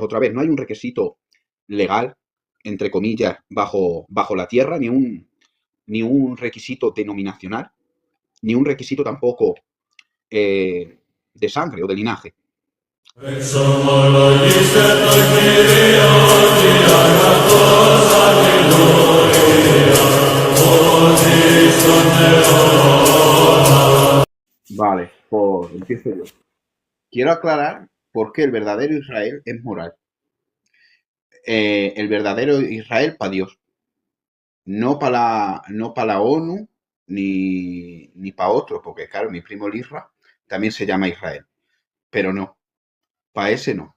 otra vez, no hay un requisito legal, entre comillas, bajo la tierra, ni un requisito denominacional, ni un requisito tampoco de sangre o de linaje. Vale, pues empiezo yo. Quiero aclarar por qué el verdadero Israel es moral. El verdadero Israel para Dios, no para la ONU ni para otros, porque claro, mi primo Lisra también se llama Israel, pero no, para ese no.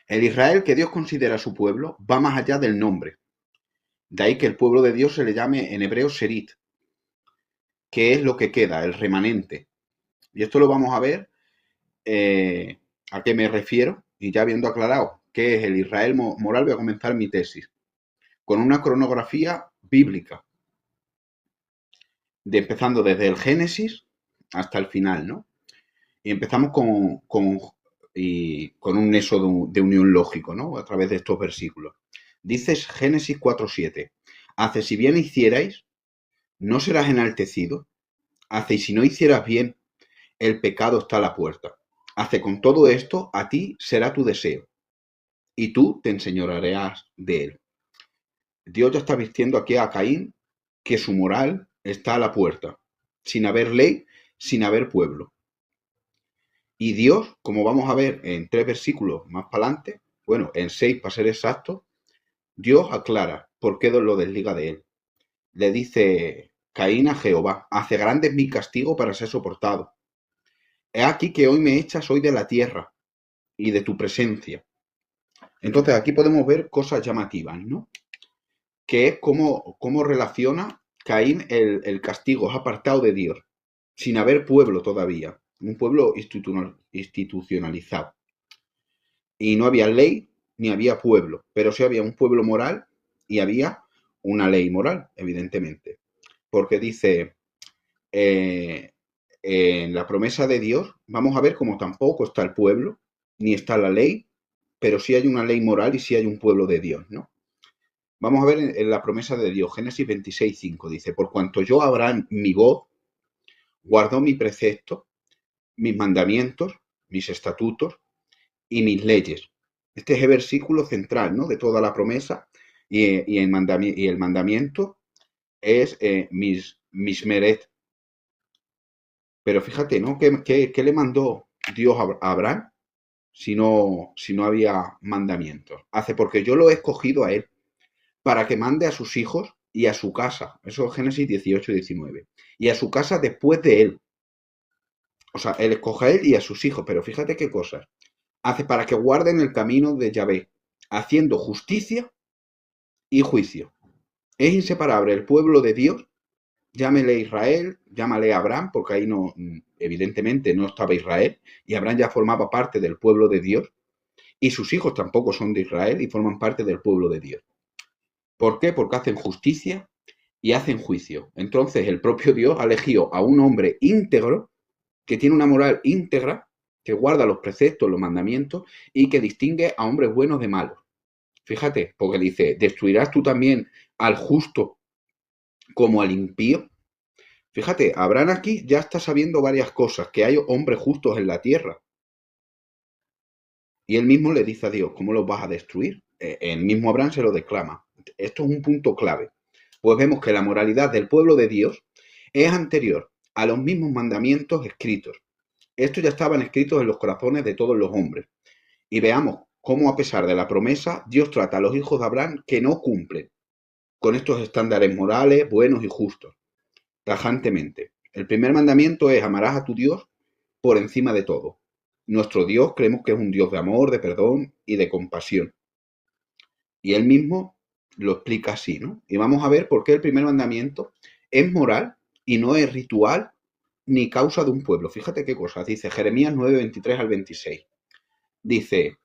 El Israel que Dios considera su pueblo va más allá del nombre. De ahí que el pueblo de Dios se le llame en hebreo Sherit, que es lo que queda, el remanente. Y esto lo vamos a ver a qué me refiero. Y ya habiendo aclarado qué es el Israel moral, voy a comenzar mi tesis con una cronografía bíblica, empezando desde el Génesis hasta el final, ¿no? Y empezamos con un nexo de unión lógico, ¿no? A través de estos versículos. Dices Génesis 4:7. Hace si bien hicierais, no serás enaltecido. Hace y si no hicieras bien, el pecado está a la puerta. Hace con todo esto, a ti será tu deseo, y tú te enseñorearás de él. Dios ya está vistiendo aquí a Caín que su moral está a la puerta, sin haber ley, sin haber pueblo. Y Dios, como vamos a ver en 3 versículos más para adelante, bueno, en 6 para ser exacto, Dios aclara por qué lo desliga de él. Le dice Caín a Jehová, hace grande es mi castigo para ser soportado. He aquí que hoy me echas hoy de la tierra y de tu presencia. Entonces aquí podemos ver cosas llamativas, ¿no? Que es cómo relaciona Caín el castigo, es apartado de Dios, sin haber pueblo todavía, un pueblo institucionalizado. Y no había ley ni había pueblo, pero sí había un pueblo moral y había una ley moral, evidentemente. Porque dice, eh, en la promesa de Dios, vamos a ver cómo tampoco está el pueblo, ni está la ley, pero sí hay una ley moral y sí hay un pueblo de Dios, ¿no? Vamos a ver en la promesa de Dios, Génesis 26:5, dice, por cuanto yo, Abraham, mi voz, guardó mi precepto, mis mandamientos, mis estatutos y mis leyes. Este es el versículo central, ¿no? De toda la promesa y el mandamiento es mis meret. Pero fíjate, ¿no? ¿Qué le mandó Dios a Abraham si no había mandamientos? Hace porque yo lo he escogido a él para que mande a sus hijos y a su casa. Eso es Génesis 18-19. Y a su casa después de él. O sea, él escoge a él y a sus hijos. Pero fíjate qué cosas. Hace para que guarden el camino de Yahvé, haciendo justicia y juicio. Es inseparable el pueblo de Dios, llámele Israel, llámale Abraham, porque ahí no, evidentemente no estaba Israel, y Abraham ya formaba parte del pueblo de Dios, y sus hijos tampoco son de Israel y forman parte del pueblo de Dios. ¿Por qué? Porque hacen justicia y hacen juicio. Entonces el propio Dios ha elegido a un hombre íntegro, que tiene una moral íntegra, que guarda los preceptos, los mandamientos, y que distingue a hombres buenos de malos. Fíjate, porque dice, ¿destruirás tú también al justo como al impío? Fíjate, Abraham aquí ya está sabiendo varias cosas, que hay hombres justos en la tierra. Y él mismo le dice a Dios, ¿cómo los vas a destruir? El mismo Abraham se lo declama. Esto es un punto clave. Pues vemos que la moralidad del pueblo de Dios es anterior a los mismos mandamientos escritos. Estos ya estaban escritos en los corazones de todos los hombres. Y veamos cómo a pesar de la promesa, Dios trata a los hijos de Abraham que no cumplen con estos estándares morales buenos y justos, tajantemente. El primer mandamiento es amarás a tu Dios por encima de todo. Nuestro Dios creemos que es un Dios de amor, de perdón y de compasión. Y él mismo lo explica así, ¿no? Y vamos a ver por qué el primer mandamiento es moral y no es ritual ni causa de un pueblo. Fíjate qué cosas. Dice Jeremías 9:23-26. Dice,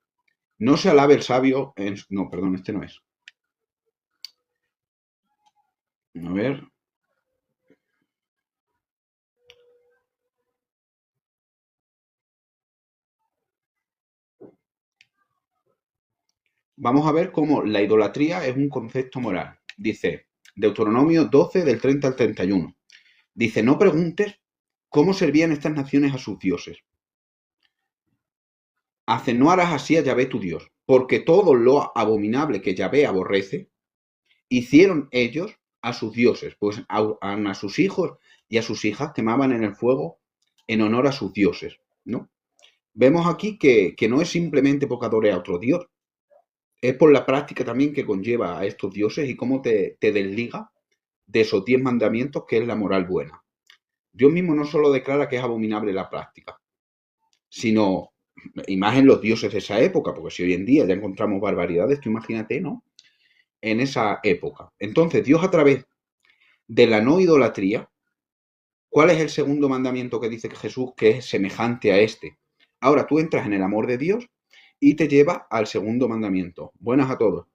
no se alabe el sabio en... No, perdón, este no es. A ver. vamos a ver cómo la idolatría es un concepto moral. Dice Deuteronomio 12 del 30 al 31. Dice, no preguntes cómo servían estas naciones a sus dioses. Hace, no harás así a Yahvé tu Dios, porque todo lo abominable que Yahvé aborrece, hicieron ellos a sus dioses, pues a sus hijos y a sus hijas quemaban en el fuego en honor a sus dioses, ¿no? Vemos aquí que no es simplemente porque adore a otro dios, es por la práctica también que conlleva a estos dioses y cómo te desliga de esos 10 mandamientos que es la moral buena. Dios mismo no solo declara que es abominable la práctica, sino, y más en los dioses de esa época, porque si hoy en día ya encontramos barbaridades, tú imagínate, ¿no? En esa época. Entonces, Dios a través de la no idolatría, ¿cuál es el segundo mandamiento que dice que Jesús que es semejante a este? Ahora tú entras en el amor de Dios y te lleva al segundo mandamiento. Buenas a todos.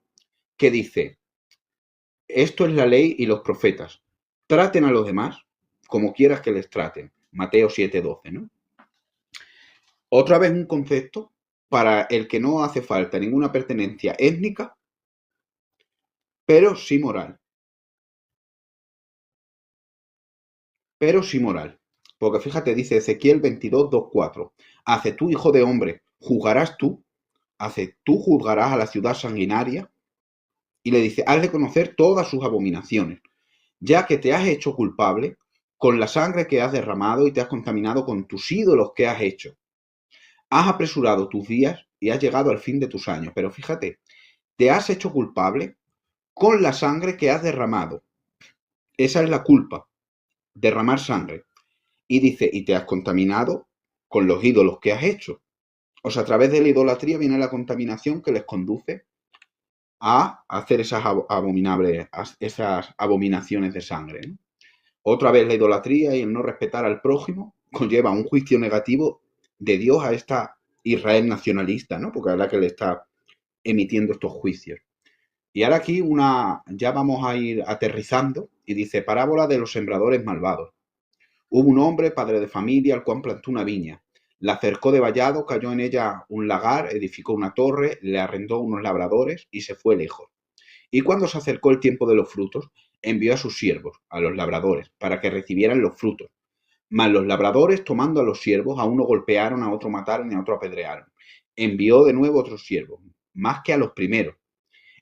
Que dice, esto es la ley y los profetas. Traten a los demás como quieras que les traten. Mateo 7:12, ¿no? Otra vez un concepto para el que no hace falta ninguna pertenencia étnica, pero sí moral. Pero sí moral. Porque fíjate, dice Ezequiel 22:2-4. Hace tú, hijo de hombre, juzgarás tú, hace tú juzgarás a la ciudad sanguinaria, y le dice, has de conocer todas sus abominaciones, ya que te has hecho culpable con la sangre que has derramado y te has contaminado con tus ídolos que has hecho. Has apresurado tus días y has llegado al fin de tus años. Pero fíjate, te has hecho culpable con la sangre que has derramado. Esa es la culpa, derramar sangre. Y dice, y te has contaminado con los ídolos que has hecho. O sea, a través de la idolatría viene la contaminación que les conduce a hacer esas abominaciones de sangre, ¿no? Otra vez la idolatría y el no respetar al prójimo conlleva un juicio negativo de Dios a esta Israel nacionalista, ¿no? Porque es la que le está emitiendo estos juicios. Y ahora aquí ya vamos a ir aterrizando y dice, parábola de los sembradores malvados. Hubo un hombre, padre de familia, al cual plantó una viña. La cercó de vallado, cayó en ella un lagar, edificó una torre, le arrendó unos labradores y se fue lejos. Y cuando se acercó el tiempo de los frutos, envió a sus siervos, a los labradores, para que recibieran los frutos. Mas los labradores, tomando a los siervos, a uno golpearon, a otro mataron y a otro apedrearon. Envió de nuevo otros siervos, más que a los primeros,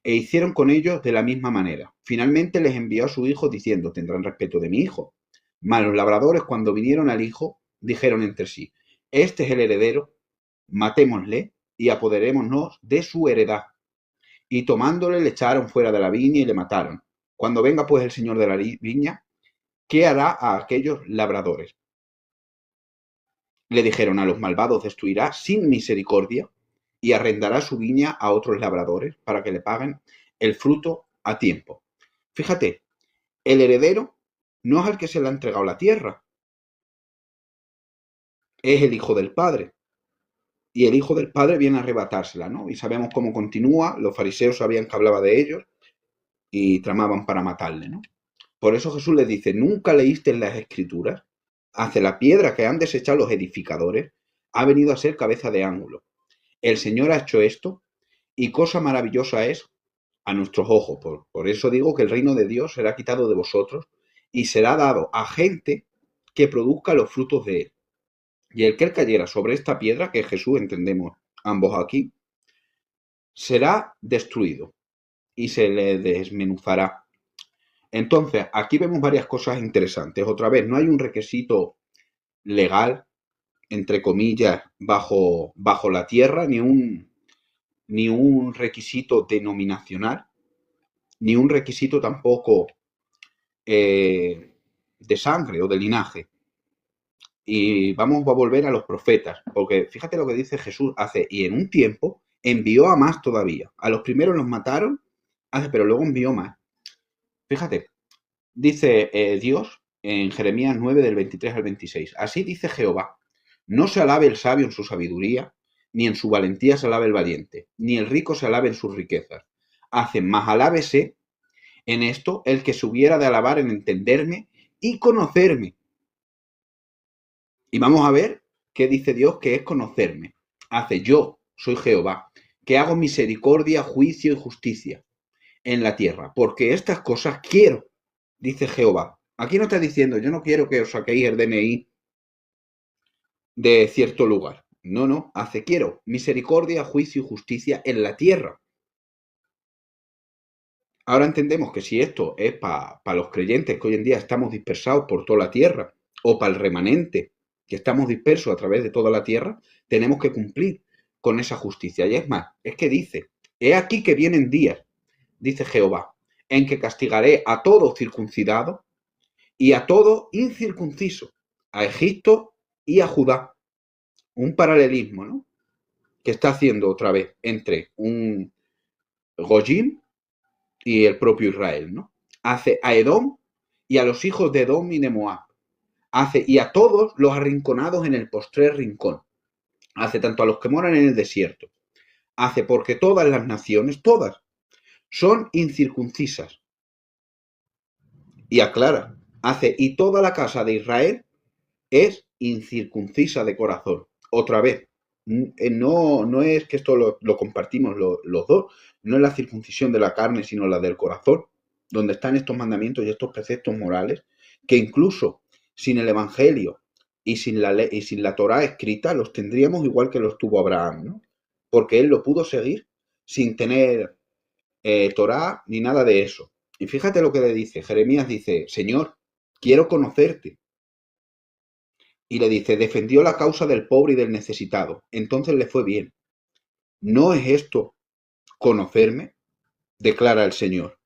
e hicieron con ellos de la misma manera. Finalmente les envió a su hijo diciendo, tendrán respeto de mi hijo. Mas los labradores, cuando vinieron al hijo, dijeron entre sí, este es el heredero, matémosle y apoderémonos de su heredad. Y tomándole le echaron fuera de la viña y le mataron. Cuando venga pues el señor de la viña, ¿qué hará a aquellos labradores? Le dijeron, a los malvados destruirá sin misericordia y arrendará su viña a otros labradores para que le paguen el fruto a tiempo. Fíjate, el heredero no es el que se le ha entregado la tierra, es el hijo del padre. Y el hijo del padre viene a arrebatársela, ¿no? Y sabemos cómo continúa, los fariseos sabían que hablaba de ellos y tramaban para matarle, ¿no? Por eso Jesús les dice, ¿nunca leíste en las escrituras? Hace la piedra que han desechado los edificadores, ha venido a ser cabeza de ángulo. El Señor ha hecho esto y cosa maravillosa es a nuestros ojos. Por eso digo que el reino de Dios será quitado de vosotros y será dado a gente que produzca los frutos de él. Y el que cayera sobre esta piedra, que es Jesús, entendemos ambos aquí, será destruido y se le desmenuzará. Entonces, aquí vemos varias cosas interesantes. Otra vez, no hay un requisito legal, entre comillas, bajo la tierra, ni un requisito denominacional, ni un requisito tampoco de sangre o de linaje. Y vamos a volver a los profetas, porque fíjate lo que dice Jesús, y en un tiempo envió a más todavía. A los primeros los mataron, pero luego envió más. Fíjate, dice Dios en Jeremías 9 del 23 al 26. Así dice Jehová, no se alabe el sabio en su sabiduría, ni en su valentía se alabe el valiente, ni el rico se alabe en sus riquezas. Más alábese en esto el que se hubiera de alabar en entenderme y conocerme. Y vamos a ver qué dice Dios que es conocerme. Yo soy Jehová, que hago misericordia, juicio y justicia en la tierra, porque estas cosas quiero, dice Jehová. Aquí no está diciendo, yo no quiero que os saquéis el DNI de cierto lugar. No, no, hace quiero misericordia, juicio y justicia en la tierra. Ahora entendemos que si esto es para los creyentes que hoy en día estamos dispersados por toda la tierra, o para el remanente que estamos dispersos a través de toda la tierra, tenemos que cumplir con esa justicia. Y es más, es que dice, he aquí que vienen días, dice Jehová, en que castigaré a todo circuncidado y a todo incircunciso, a Egipto y a Judá. Un paralelismo, ¿no? Que está haciendo otra vez entre un Goyim y el propio Israel, ¿no? Hace a Edom y a los hijos de Edom y de Moab. Hace y a todos los arrinconados en el postrer rincón. Hace tanto a los que moran en el desierto. Hace porque todas las naciones, todas, son incircuncisas. Y aclara, hace y toda la casa de Israel es incircuncisa de corazón. Otra vez, no es que esto lo compartimos los dos, no es la circuncisión de la carne, sino la del corazón, donde están estos mandamientos y estos preceptos morales, que incluso sin el Evangelio y sin la ley y sin la Torá escrita, los tendríamos igual que los tuvo Abraham, ¿no? Porque él lo pudo seguir sin tener Torá ni nada de eso. Y fíjate lo que le dice, Jeremías dice, Señor, quiero conocerte. Y le dice, defendió la causa del pobre y del necesitado. Entonces le fue bien. ¿No es esto conocerme? Declara el Señor.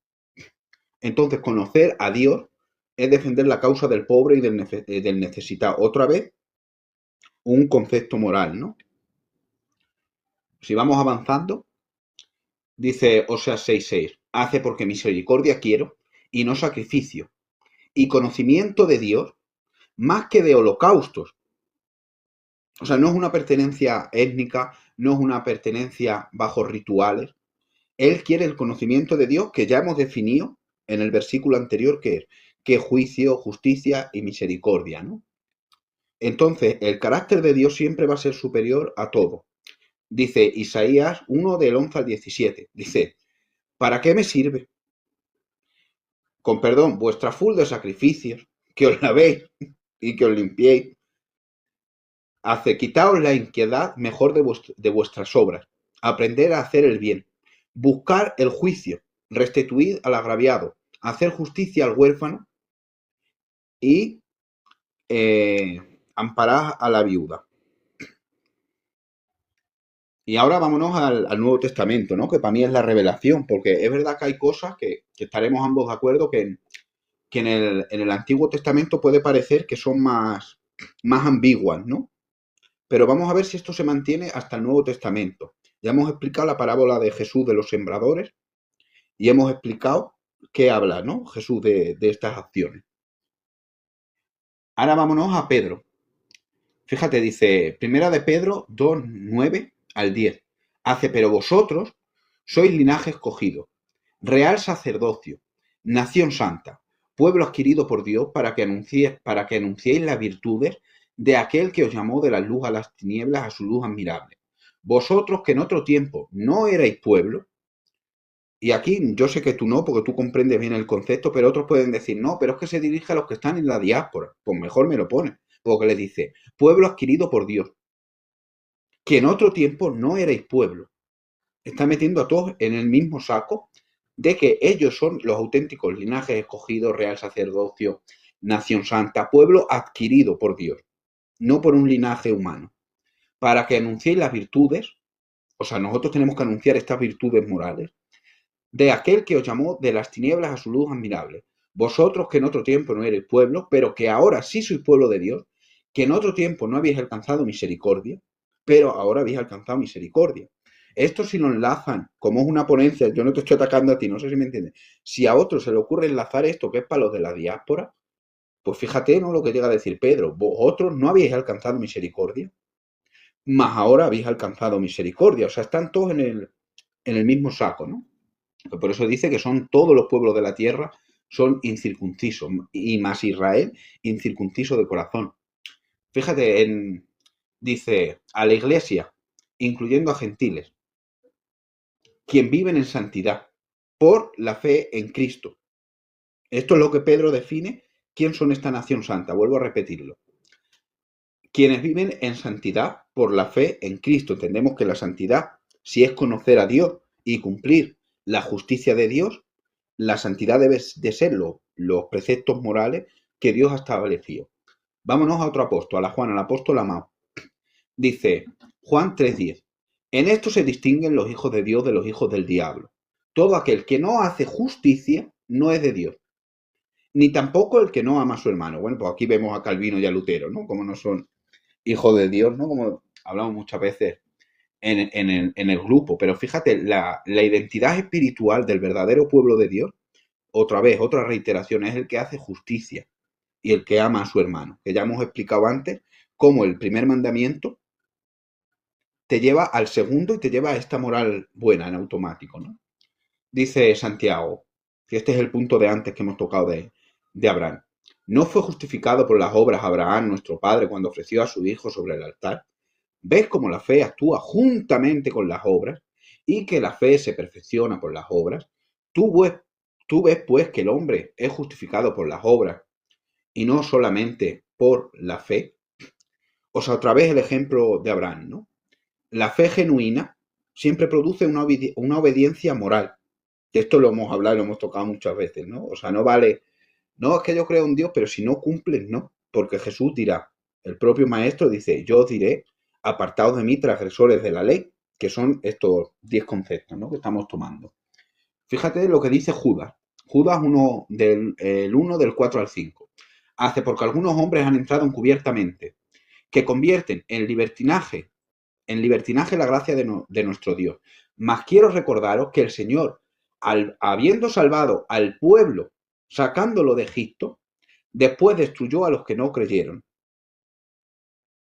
Entonces conocer a Dios es defender la causa del pobre y del necesitado. Otra vez, un concepto moral, ¿no? Si vamos avanzando, dice Oseas 6:6, hace porque misericordia quiero y no sacrificio, y conocimiento de Dios más que de holocaustos. O sea, no es una pertenencia étnica, no es una pertenencia bajo rituales. Él quiere el conocimiento de Dios que ya hemos definido en el versículo anterior, que es juicio, justicia y misericordia, ¿no? Entonces, el carácter de Dios siempre va a ser superior a todo. Dice Isaías 1 del 11 al 17. Dice, ¿para qué me sirve? Con perdón, vuestra full de sacrificios, que os lavéis y que os limpiéis. Hace quitaos la inquietud mejor de vuestras obras. Aprender a hacer el bien. Buscar el juicio. Restituir al agraviado. Hacer justicia al huérfano y amparar a la viuda. Y ahora vámonos al Nuevo Testamento, ¿no? Que para mí es la revelación, porque es verdad que hay cosas que estaremos ambos de acuerdo que en el Antiguo Testamento puede parecer que son más ambiguas, ¿no? Pero vamos a ver si esto se mantiene hasta el Nuevo Testamento. Ya hemos explicado la parábola de Jesús de los sembradores y hemos explicado qué habla, ¿no? Jesús de estas acciones. Ahora vámonos a Pedro. Fíjate, dice, primera de Pedro 2, 9 al 10. Hace, pero vosotros sois linaje escogido, real sacerdocio, nación santa, pueblo adquirido por Dios para que anunciéis las virtudes de aquel que os llamó de la luz a las tinieblas a su luz admirable. Vosotros que en otro tiempo no erais pueblo, y aquí yo sé que tú no, porque tú comprendes bien el concepto, pero otros pueden decir, no, pero es que se dirige a los que están en la diáspora. Pues mejor me lo pone, porque les dice, pueblo adquirido por Dios, que en otro tiempo no erais pueblo. Está metiendo a todos en el mismo saco de que ellos son los auténticos linajes escogidos, real sacerdocio, nación santa, pueblo adquirido por Dios, no por un linaje humano, para que anunciéis las virtudes, o sea, nosotros tenemos que anunciar estas virtudes morales, de aquel que os llamó de las tinieblas a su luz admirable. Vosotros que en otro tiempo no erais pueblo, pero que ahora sí sois pueblo de Dios, que en otro tiempo no habéis alcanzado misericordia, pero ahora habéis alcanzado misericordia. Esto si lo enlazan, como es una ponencia, yo no te estoy atacando a ti, no sé si me entiendes. Si a otro se le ocurre enlazar esto, que es para los de la diáspora, pues fíjate, ¿no? Lo que llega a decir Pedro. Vosotros no habéis alcanzado misericordia, mas ahora habéis alcanzado misericordia. O sea, están todos en el mismo saco, ¿no? Por eso dice que son todos los pueblos de la tierra, son incircuncisos, y más Israel, incircunciso de corazón. Fíjate, dice a la iglesia, incluyendo a gentiles, quien viven en santidad por la fe en Cristo. Esto es lo que Pedro define quién son esta nación santa. Vuelvo a repetirlo. Quienes viven en santidad por la fe en Cristo. Entendemos que la santidad, si es conocer a Dios y cumplir la justicia de Dios, la santidad debe de ser los preceptos morales que Dios ha establecido. Vámonos a otro apóstol, a Juan, al apóstol amado. Dice Juan 3:10. En esto se distinguen los hijos de Dios de los hijos del diablo. Todo aquel que no hace justicia no es de Dios, ni tampoco el que no ama a su hermano. Bueno, pues aquí vemos a Calvino y a Lutero, ¿no? Como no son hijos de Dios, ¿no? Como hablamos muchas veces en el grupo. Pero fíjate, la identidad espiritual del verdadero pueblo de Dios, otra vez, otra reiteración, es el que hace justicia y el que ama a su hermano. Que ya hemos explicado antes cómo el primer mandamiento te lleva al segundo y te lleva a esta moral buena en automático, ¿no? Dice Santiago, que este es el punto de antes que hemos tocado de Abraham. ¿No fue justificado por las obras Abraham, nuestro padre, cuando ofreció a su hijo sobre el altar? ¿Ves cómo la fe actúa juntamente con las obras y que la fe se perfecciona por las obras? Tú ves pues que el hombre es justificado por las obras y no solamente por la fe. O sea, otra vez el ejemplo de Abraham, ¿no? La fe genuina siempre produce una obediencia moral. Esto lo hemos hablado y lo hemos tocado muchas veces, ¿no? O sea, no vale, no es que yo creo en Dios, pero si no cumplen, no. Porque Jesús dirá, el propio maestro dice, yo os diré, apartaos de mí, transgresores de la ley, que son estos 10 conceptos, ¿no? Que estamos tomando. Fíjate lo que dice Judas. Judas 1 del 4 al 5. Hace porque algunos hombres han entrado encubiertamente, que convierten en libertinaje la gracia de nuestro Dios. Mas quiero recordaros que el Señor, habiendo salvado al pueblo, sacándolo de Egipto, después destruyó a los que no creyeron.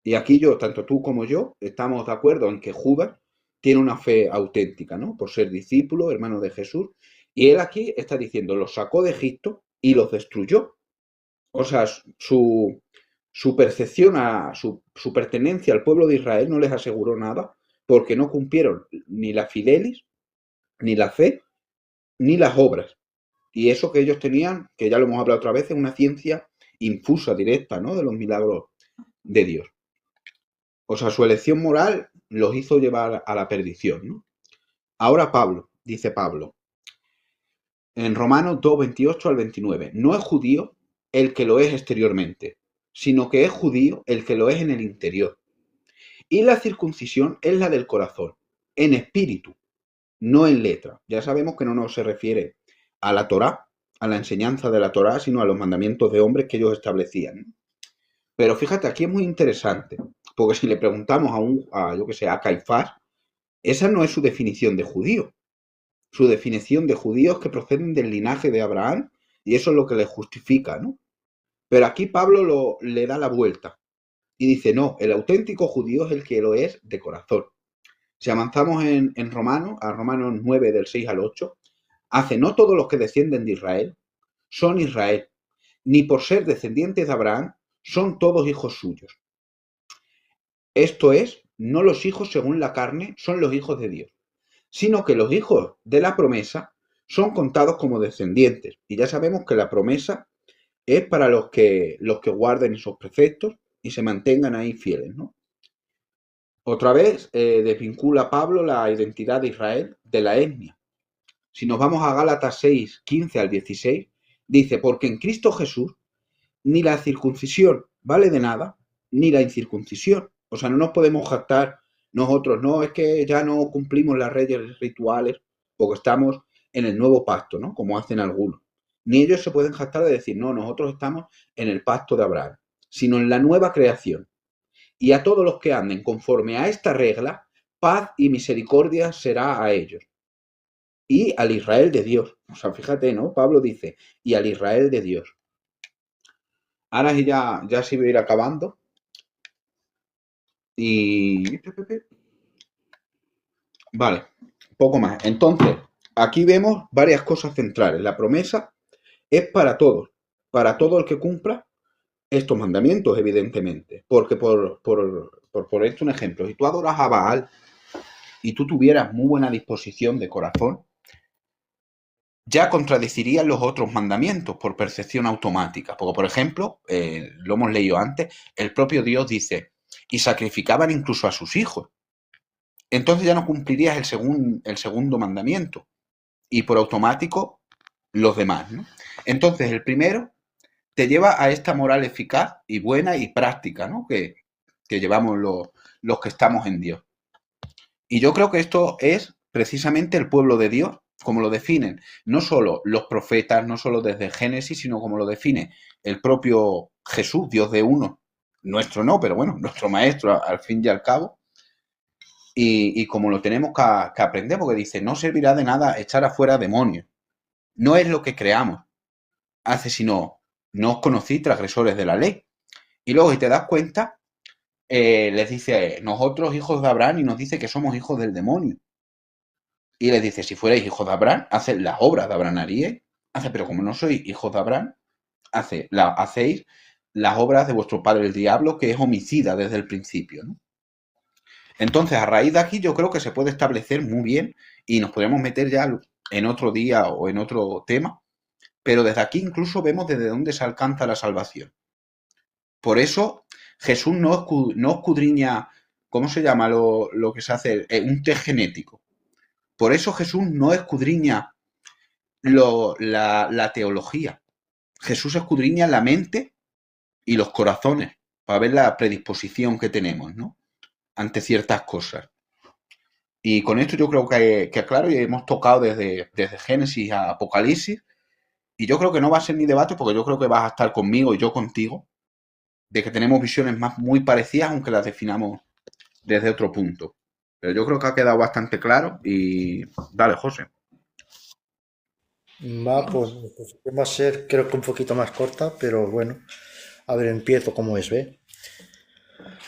Y aquí yo, tanto tú como yo, estamos de acuerdo en que Judas tiene una fe auténtica, ¿no? Por ser discípulo, hermano de Jesús. Y él aquí está diciendo, los sacó de Egipto y los destruyó. O sea, su percepción, su pertenencia al pueblo de Israel no les aseguró nada porque no cumplieron ni la fidelis, ni la fe, ni las obras. Y eso que ellos tenían, que ya lo hemos hablado otra vez, es una ciencia infusa, directa, ¿no? De los milagros de Dios. O sea, su elección moral los hizo llevar a la perdición, ¿no? Ahora Pablo, dice Pablo, en Romanos 2, 28 al 29, no es judío el que lo es exteriormente, sino que es judío el que lo es en el interior. Y la circuncisión es la del corazón, en espíritu, no en letra. Ya sabemos que no se refiere a la Torá, a la enseñanza de la Torá, sino a los mandamientos de hombres que ellos establecían. Pero fíjate, aquí es muy interesante, porque si le preguntamos a Caifás, esa no es su definición de judío. Su definición de judíos que proceden del linaje de Abraham, y eso es lo que le justifica, ¿no? Pero aquí Pablo le da la vuelta y dice, no, el auténtico judío es el que lo es de corazón. Si avanzamos en Romanos, a Romanos 9 del 6 al 8, hace no todos los que descienden de Israel son Israel, ni por ser descendientes de Abraham son todos hijos suyos. Esto es, no los hijos según la carne son los hijos de Dios, sino que los hijos de la promesa son contados como descendientes. Y ya sabemos que la promesa es para los que guarden esos preceptos y se mantengan ahí fieles, ¿no? Otra vez desvincula Pablo la identidad de Israel de la etnia. Si nos vamos a Gálatas 6, 15 al 16, dice, porque en Cristo Jesús ni la circuncisión vale de nada, ni la incircuncisión. O sea, no nos podemos jactar nosotros, no, es que ya no cumplimos las leyes rituales porque estamos en el nuevo pacto, ¿no? Como hacen algunos. Ni ellos se pueden jactar de decir, no, nosotros estamos en el pacto de Abraham, sino en la nueva creación. Y a todos los que anden conforme a esta regla, paz y misericordia será a ellos. Y al Israel de Dios. O sea, fíjate, ¿no? Pablo dice, y al Israel de Dios. Ahora ya se va a ir acabando. Y... Vale, poco más. Entonces, aquí vemos varias cosas centrales. La promesa es para todos, para todo el que cumpla estos mandamientos, evidentemente. Porque por ponerte un ejemplo, si tú adoras a Baal y tú tuvieras muy buena disposición de corazón, ya contradecirían los otros mandamientos por percepción automática. Porque, por ejemplo, lo hemos leído antes, el propio Dios dice, y sacrificaban incluso a sus hijos. Entonces ya no cumplirías el segundo mandamiento y por automático los demás, ¿no? Entonces el primero te lleva a esta moral eficaz y buena y práctica, ¿no? Que llevamos los que estamos en Dios. Y yo creo que esto es precisamente el pueblo de Dios, como lo definen no solo los profetas, no solo desde Génesis, sino como lo define el propio Jesús, Dios de uno, nuestro no, pero bueno, nuestro maestro al fin y al cabo, y como lo tenemos que aprender, porque dice, no servirá de nada echar afuera demonios, no es lo que creamos, hace sino, no os conocí transgresores de la ley. Y luego, si te das cuenta, les dice, nosotros hijos de Abraham, y nos dice que somos hijos del demonio. Y les dice, si fuerais hijos de Abraham, haced las obras de Abraham haríais. Hace, pero como no sois hijos de Abraham, hacéis las obras de vuestro padre el diablo, que es homicida desde el principio, ¿no? Entonces, a raíz de aquí, yo creo que se puede establecer muy bien y nos podemos meter ya en otro día o en otro tema, pero desde aquí incluso vemos desde dónde se alcanza la salvación. Por eso, Jesús no escudriña, ¿cómo se llama lo que se hace? Un test genético. Por eso Jesús no escudriña la teología. Jesús escudriña la mente y los corazones para ver la predisposición que tenemos, ¿no? Ante ciertas cosas. Y con esto yo creo que claro, y hemos tocado desde Génesis a Apocalipsis, y yo creo que no va a ser ni debate, porque yo creo que vas a estar conmigo y yo contigo, de que tenemos visiones muy parecidas, aunque las definamos desde otro punto. Pero yo creo que ha quedado bastante claro y dale, José. Pues va a ser creo que un poquito más corta, pero bueno, a ver, empiezo como es, ¿ve?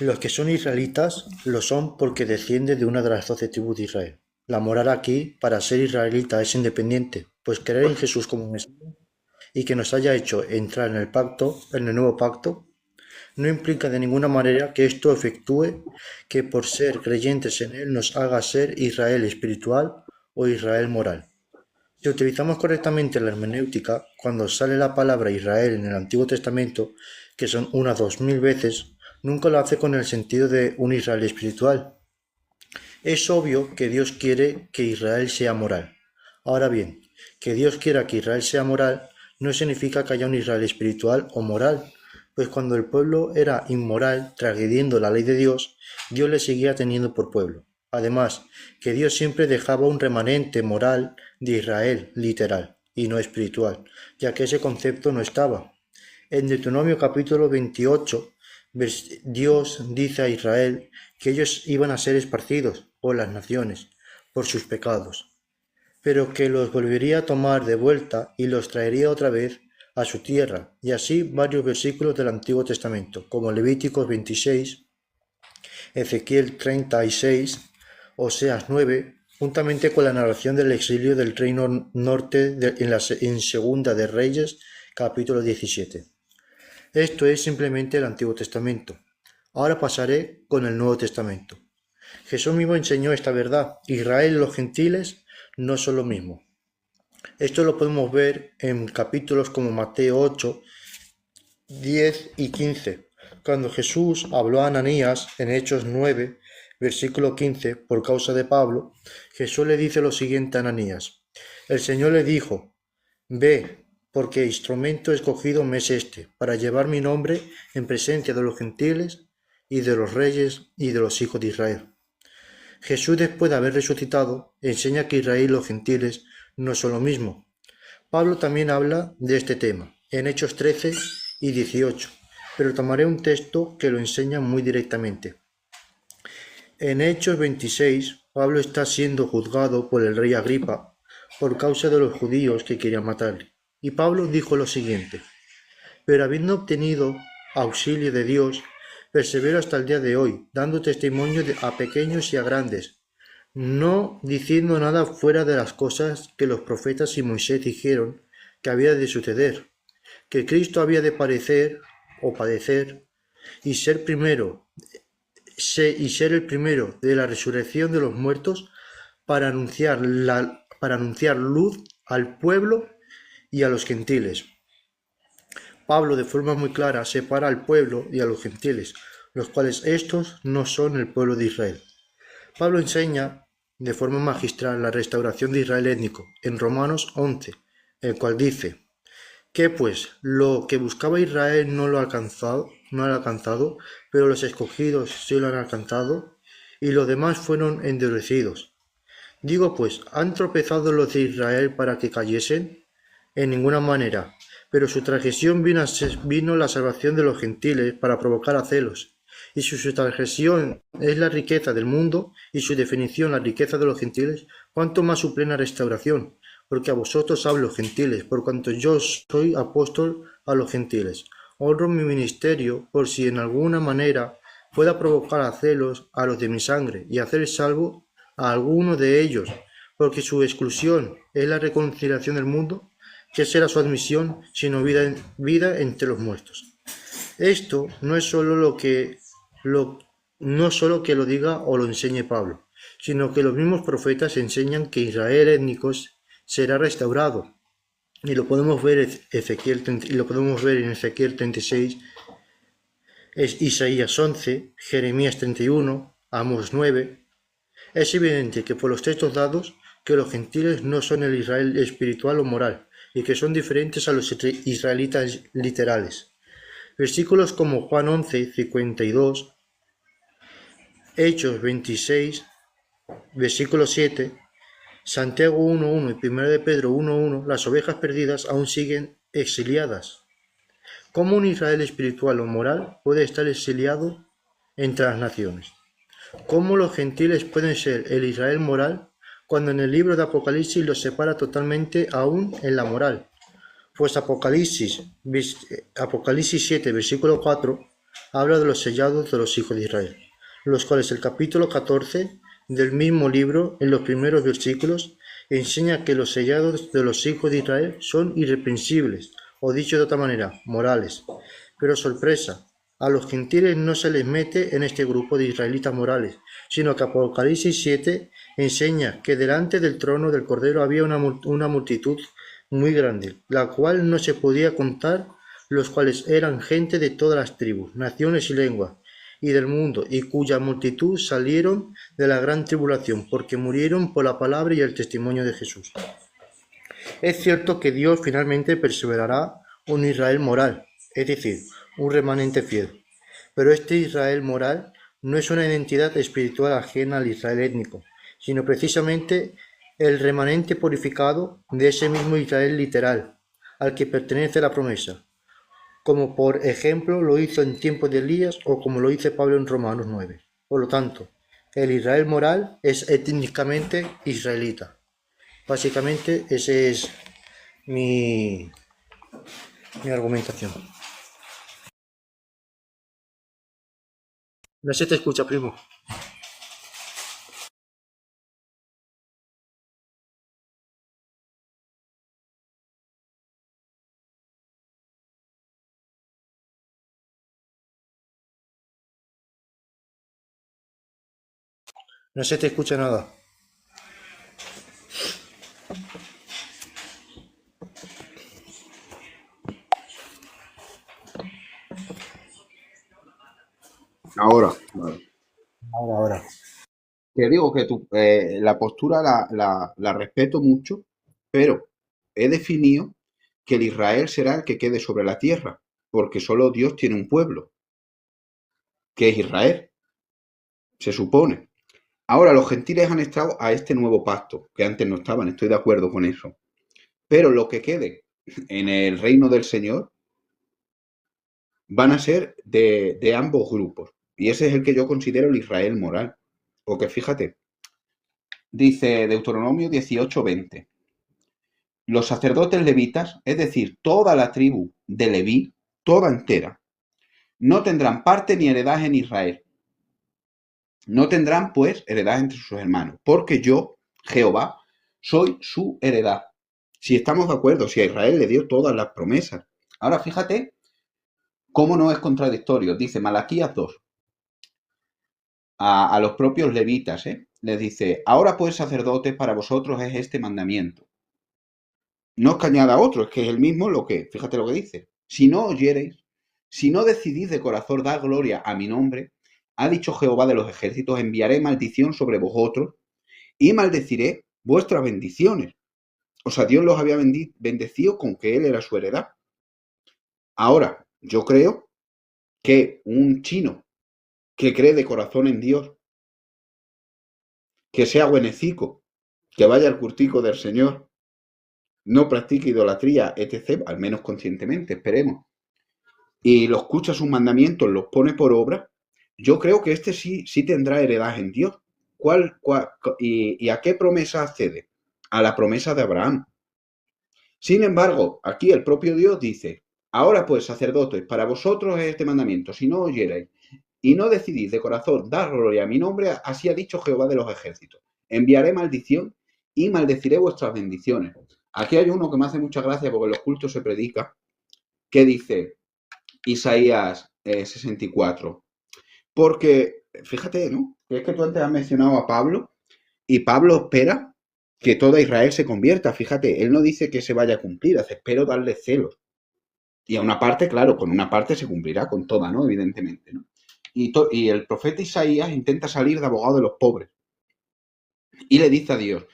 Los que son israelitas lo son porque descienden de una de las 12 tribus de Israel. La moral aquí, para ser israelita, es independiente, pues creer en Jesús como Mesías y que nos haya hecho entrar en el pacto, en el nuevo pacto, no implica de ninguna manera que esto efectúe que por ser creyentes en él nos haga ser Israel espiritual o Israel moral. Si utilizamos correctamente la hermenéutica, cuando sale la palabra Israel en el Antiguo Testamento, que son unas 2000 veces, nunca lo hace con el sentido de un Israel espiritual. Es obvio que Dios quiere que Israel sea moral. Ahora bien, que Dios quiera que Israel sea moral no significa que haya un Israel espiritual o moral, pues cuando el pueblo era inmoral, transgrediendo la ley de Dios, Dios le seguía teniendo por pueblo. Además, que Dios siempre dejaba un remanente moral de Israel, literal, y no espiritual, ya que ese concepto no estaba. En Deuteronomio capítulo 28, Dios dice a Israel que ellos iban a ser esparcidos por las naciones por sus pecados, pero que los volvería a tomar de vuelta y los traería otra vez a su tierra, y así varios versículos del Antiguo Testamento, como Levíticos 26, Ezequiel 36, Oseas 9, juntamente con la narración del exilio del reino norte en Segunda de Reyes, capítulo 17. Esto es simplemente el Antiguo Testamento. Ahora pasaré con el Nuevo Testamento. Jesús mismo enseñó esta verdad. Israel y los gentiles no son lo mismo. Esto lo podemos ver en capítulos como Mateo 8, 10 y 15, cuando Jesús habló a Ananías en Hechos 9, versículo 15, por causa de Pablo. Jesús le dice lo siguiente a Ananías. El Señor le dijo, ve, porque instrumento escogido me es este, para llevar mi nombre en presencia de los gentiles y de los reyes y de los hijos de Israel. Jesús, después de haber resucitado, enseña que Israel y los gentiles no son lo mismo. Pablo también habla de este tema, en Hechos 13 y 18, pero tomaré un texto que lo enseña muy directamente. En Hechos 26, Pablo está siendo juzgado por el rey Agripa por causa de los judíos que querían matarle. Y Pablo dijo lo siguiente, pero habiendo obtenido auxilio de Dios, persevero hasta el día de hoy, dando testimonio a pequeños y a grandes, no diciendo nada fuera de las cosas que los profetas y Moisés dijeron que había de suceder, que Cristo había de padecer y ser primero y ser el primero de la resurrección de los muertos para anunciar luz al pueblo y a los gentiles. Pablo de forma muy clara separa al pueblo y a los gentiles, los cuales estos no son el pueblo de Israel. Pablo enseña de forma magistral la restauración de Israel étnico en Romanos 11, el cual dice que pues lo que buscaba Israel no lo ha alcanzado, pero los escogidos sí lo han alcanzado, y los demás fueron endurecidos. Digo pues, ¿han tropezado los de Israel para que cayesen? En ninguna manera, pero su transgresión vino la salvación de los gentiles para provocar a celos. Y si su transgresión es la riqueza del mundo y su definición la riqueza de los gentiles, ¿cuánto más su plena restauración? Porque a vosotros hablo gentiles, por cuanto yo soy apóstol a los gentiles. Honro mi ministerio por si en alguna manera pueda provocar a celos a los de mi sangre y hacer salvo a alguno de ellos, porque su exclusión es la reconciliación del mundo. ¿Qué será su admisión sino vida entre los muertos? Esto no es solo no solo que lo diga o lo enseñe Pablo, sino que los mismos profetas enseñan que Israel étnicos será restaurado. Y lo podemos ver en Ezequiel 36, Isaías 11, Jeremías 31, Amos 9. Es evidente que por los textos dados que los gentiles no son el Israel espiritual o moral, y que son diferentes a los israelitas literales. Versículos como Juan 11, 52, Hechos 26, versículo 7, Santiago 1.1 y 1 de Pedro 1.1, las ovejas perdidas aún siguen exiliadas. ¿Cómo un Israel espiritual o moral puede estar exiliado entre las naciones? ¿Cómo los gentiles pueden ser el Israel moral cuando en el libro de Apocalipsis los separa totalmente aún en la moral? Pues Apocalipsis 7, versículo 4, habla de los sellados de los hijos de Israel, los cuales el capítulo 14 del mismo libro, en los primeros versículos, enseña que los sellados de los hijos de Israel son irreprensibles, o dicho de otra manera, morales. Pero sorpresa, a los gentiles no se les mete en este grupo de israelitas morales, sino que Apocalipsis 7 enseña que delante del trono del Cordero había una multitud muy grande, la cual no se podía contar, los cuales eran gente de todas las tribus, naciones y lenguas, y del mundo, y cuya multitud salieron de la gran tribulación, porque murieron por la palabra y el testimonio de Jesús. Es cierto que Dios finalmente perseverará un Israel moral, es decir, un remanente fiel. Pero este Israel moral no es una identidad espiritual ajena al Israel étnico, sino precisamente el remanente purificado de ese mismo Israel literal, al que pertenece la promesa, como por ejemplo lo hizo en tiempos de Elías o como lo dice Pablo en Romanos 9. Por lo tanto, el Israel moral es étnicamente israelita. Básicamente esa es mi argumentación. No se te escucha, primo. No se te escucha nada. Ahora, vale. Ahora. Te digo que la postura la respeto mucho, pero he definido que el Israel será el que quede sobre la tierra, porque solo Dios tiene un pueblo, que es Israel, se supone. Ahora los gentiles han estado a este nuevo pacto, que antes no estaban, estoy de acuerdo con eso. Pero lo que quede en el reino del Señor van a ser de ambos grupos. Y ese es el que yo considero el Israel moral. Porque fíjate, dice Deuteronomio 18:20. Los sacerdotes levitas, es decir, toda la tribu de Leví, toda entera, no tendrán parte ni heredad en Israel. No tendrán, pues, heredad entre sus hermanos, porque yo, Jehová, soy su heredad. Si estamos de acuerdo, si a Israel le dio todas las promesas. Ahora fíjate cómo no es contradictorio. Dice Malaquías 2. a los propios levitas, les dice, ahora pues sacerdotes para vosotros es este mandamiento. No es que añada otro, es que es el mismo lo que, fíjate lo que dice. Si no oyereis, si no decidís de corazón dar gloria a mi nombre, ha dicho Jehová de los ejércitos, enviaré maldición sobre vosotros y maldeciré vuestras bendiciones. O sea, Dios los había bendecido con que Él era su heredad. Ahora, yo creo que un chino que cree de corazón en Dios, que sea buenecico, que vaya al curtico del Señor, no practique idolatría, etc., al menos conscientemente, esperemos, y lo escucha sus mandamientos, los pone por obra, yo creo que este sí tendrá heredad en Dios. ¿Y a qué promesa accede? A la promesa de Abraham. Sin embargo, aquí el propio Dios dice, ahora pues, sacerdotes, para vosotros es este mandamiento, si no oyerais y no decidís de corazón dar gloria a mi nombre, así ha dicho Jehová de los ejércitos, enviaré maldición y maldeciré vuestras bendiciones. Aquí hay uno que me hace mucha gracia porque en los cultos se predica, que dice Isaías 64, porque, fíjate, ¿no? Que es que tú antes has mencionado a Pablo y Pablo espera que toda Israel se convierta. Fíjate, él no dice que se vaya a cumplir, hace espero darle celos. Y a una parte, claro, con una parte se cumplirá, con toda, ¿no? Evidentemente, ¿no? Y el profeta Isaías intenta salir de abogado de los pobres. Y le dice a Dios,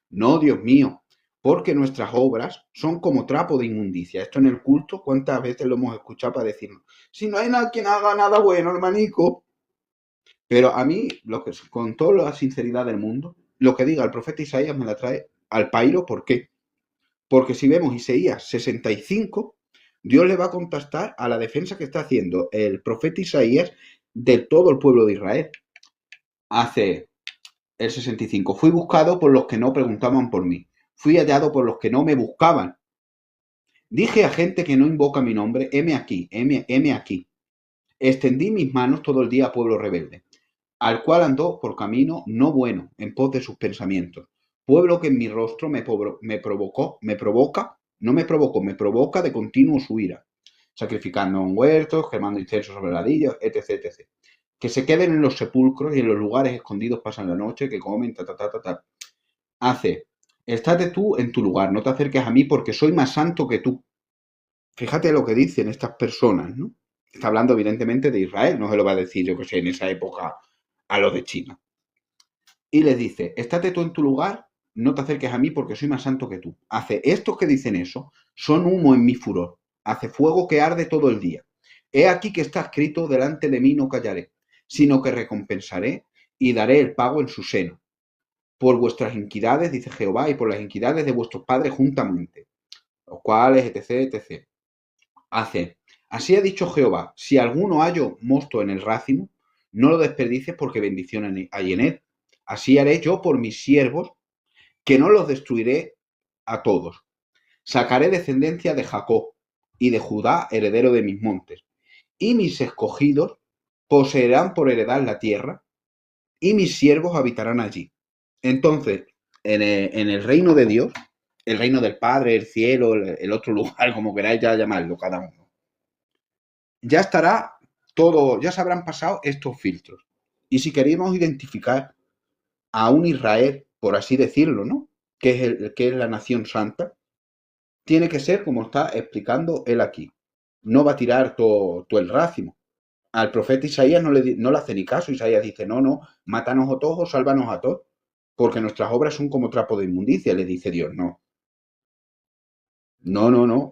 no, Dios mío, porque nuestras obras son como trapo de inmundicia. Esto en el culto, ¿cuántas veces lo hemos escuchado para decirnos? Si no hay nadie quien haga nada bueno, hermanico. Pero a mí, con toda la sinceridad del mundo, lo que diga el profeta Isaías me la trae al pairo. ¿Por qué? Porque si vemos Isaías 65, Dios le va a contestar a la defensa que está haciendo el profeta Isaías de todo el pueblo de Israel. Hace el 65. Fui buscado por los que no preguntaban por mí. Fui hallado por los que no me buscaban. Dije a gente que no invoca mi nombre, heme aquí, heme aquí. Extendí mis manos todo el día a pueblo rebelde, al cual andó por camino no bueno, en pos de sus pensamientos. Pueblo que en mi rostro me provoca de continuo su ira, sacrificando en huertos, quemando incienso sobre ladrillos, etc., etc. Que se queden en los sepulcros y en los lugares escondidos pasan la noche, que comen, Hace, estate tú en tu lugar, no te acerques a mí porque soy más santo que tú. Fíjate lo que dicen estas personas, ¿no? Está hablando evidentemente de Israel, no se lo va a decir, yo que sé, en esa época a los de China. Y les dice, estate tú en tu lugar, no te acerques a mí porque soy más santo que tú. Hace, estos que dicen eso son humo en mi furor, hace fuego que arde todo el día. He aquí que está escrito, delante de mí no callaré, sino que recompensaré y daré el pago en su seno. Por vuestras iniquidades, dice Jehová, y por las iniquidades de vuestros padres juntamente, los cuales, etc., etc. Hace, así ha dicho Jehová, si alguno hallo mosto en el racimo, no lo desperdicies porque bendición hay en él. Así haré yo por mis siervos, que no los destruiré a todos. Sacaré descendencia de Jacob y de Judá, heredero de mis montes. Y mis escogidos poseerán por heredad la tierra, y mis siervos habitarán allí. Entonces, en el reino de Dios, el reino del Padre, el cielo, el otro lugar, como queráis ya llamarlo cada uno, ya estará todo, ya se habrán pasado estos filtros. Y si queremos identificar a un Israel, por así decirlo, ¿no? Que es la nación santa, tiene que ser como está explicando él aquí. No va a tirar todo el racimo. Al profeta Isaías no le hace ni caso. Isaías dice, no, mátanos a todos o sálvanos a todos, porque nuestras obras son como trapo de inmundicia, le dice Dios. No,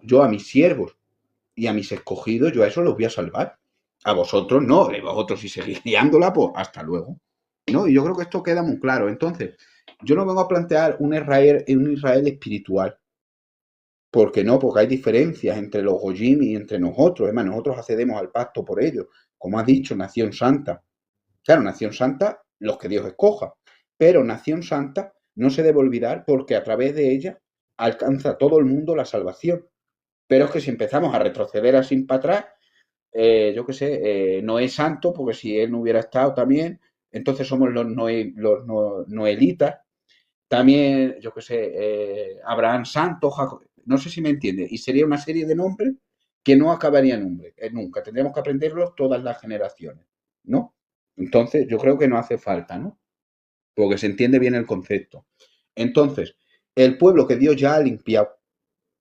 yo a mis siervos y a mis escogidos, yo a eso los voy a salvar. A vosotros no, vosotros si seguís liándola, pues hasta luego. ¿No? Y yo creo que esto queda muy claro. Entonces, yo no vengo a plantear un Israel espiritual. ¿Por qué no? Porque hay diferencias entre los Goyim y entre nosotros. Además, nosotros accedemos al pacto por ellos. Como has dicho, nación santa. Claro, nación santa, los que Dios escoja. Pero nación santa no se debe olvidar porque a través de ella alcanza todo el mundo la salvación. Pero es que si empezamos a retroceder así para atrás, yo qué sé, Noé santo, porque si él no hubiera estado también, entonces somos los noelitas. También, yo qué sé, Abraham santo, Jacob, no sé si me entiende. Y sería una serie de nombres que no acabaría nunca. Tendríamos que aprenderlos todas las generaciones, ¿no? Entonces, yo creo que no hace falta, ¿no? Porque se entiende bien el concepto. Entonces, el pueblo que Dios ya ha limpiado,